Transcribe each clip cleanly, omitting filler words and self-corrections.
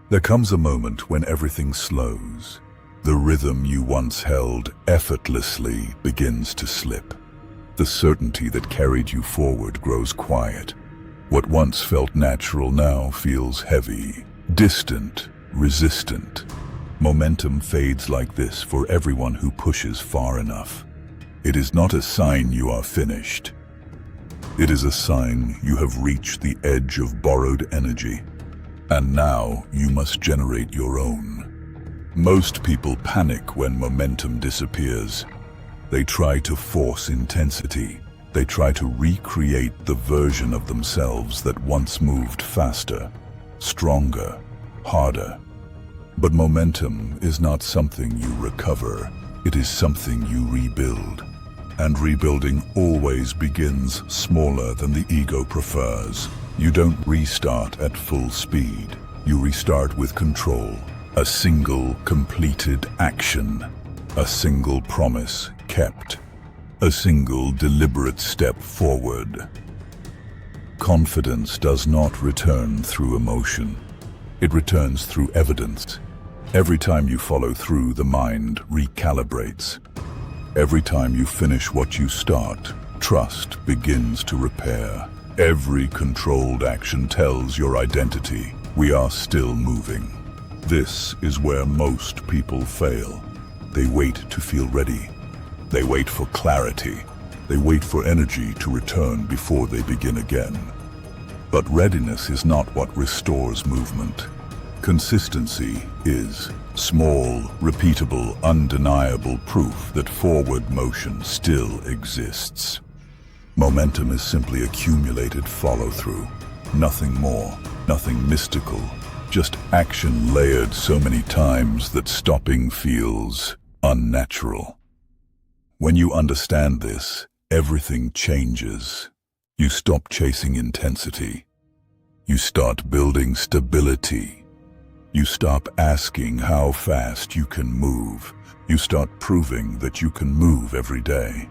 There comes a moment when everything slows. The rhythm you once held effortlessly begins to slip. The certainty that carried you forward grows quiet. What once felt natural now feels heavy, distant, resistant. Momentum fades like this for everyone who pushes far enough. It is not a sign you are finished. It is a sign you have reached the edge of borrowed energy. And now you must generate your own. Most people panic when momentum disappears. They try to force intensity. They try to recreate the version of themselves that once moved faster, stronger, harder. But momentum is not something you recover. It is something you rebuild. And rebuilding always begins smaller than the ego prefers. You don't restart at full speed. You restart with control. A single completed action. A single promise kept. A single deliberate step forward. Confidence does not return through emotion. It returns through evidence. Every time you follow through, the mind recalibrates. Every time you finish what you start, trust begins to repair. Every controlled action tells your identity. We are still moving. This is where most people fail. They wait to feel ready. They wait for clarity. They wait for energy to return before they begin again. But readiness is not what restores movement. Consistency is small, repeatable, undeniable proof that forward motion still exists. Momentum is simply accumulated follow-through. Nothing more, nothing mystical, just action layered so many times that stopping feels unnatural. When you understand this, everything changes. You stop chasing intensity. You start building stability. You stop asking how fast you can move. You start proving that you can move every day.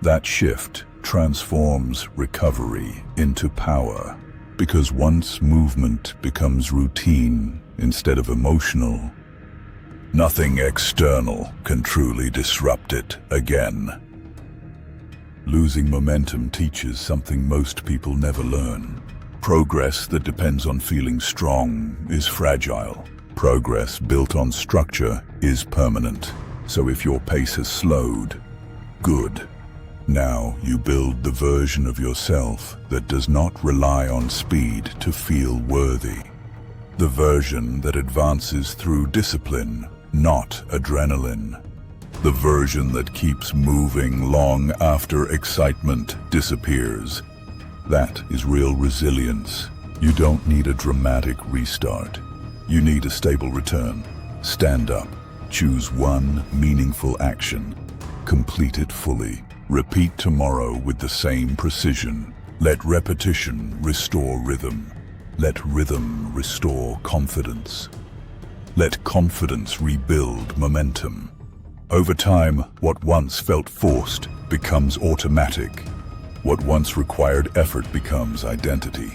That shift transforms recovery into power, because once movement becomes routine instead of emotional, nothing external can truly disrupt it again. Losing momentum teaches something most people never learn. Progress that depends on feeling strong is fragile. Progress built on structure is permanent. So if your pace has slowed, good. Now you build the version of yourself that does not rely on speed to feel worthy. The version that advances through discipline, not adrenaline. The version that keeps moving long after excitement disappears. That is real resilience. You don't need a dramatic restart. You need a stable return. Stand up. Choose one meaningful action. Complete it fully. Repeat tomorrow with the same precision. Let repetition restore rhythm. Let rhythm restore confidence. Let confidence rebuild momentum. Over time, what once felt forced becomes automatic. What once required effort becomes identity.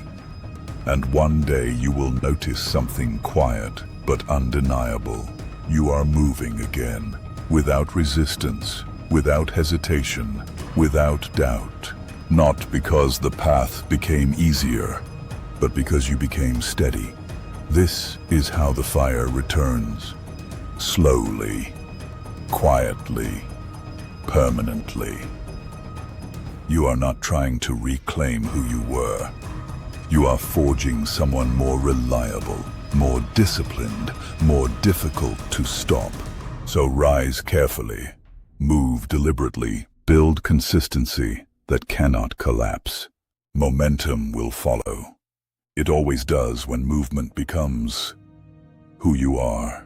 And one day you will notice something quiet but undeniable. You are moving again, without resistance, without hesitation, without doubt. Not because the path became easier, but because you became steady. This is how the fire returns. Slowly, quietly, permanently. You are not trying to reclaim who you were. You are forging someone more reliable, more disciplined, more difficult to stop. So rise carefully, move deliberately, build consistency that cannot collapse. Momentum will follow. It always does when movement becomes who you are.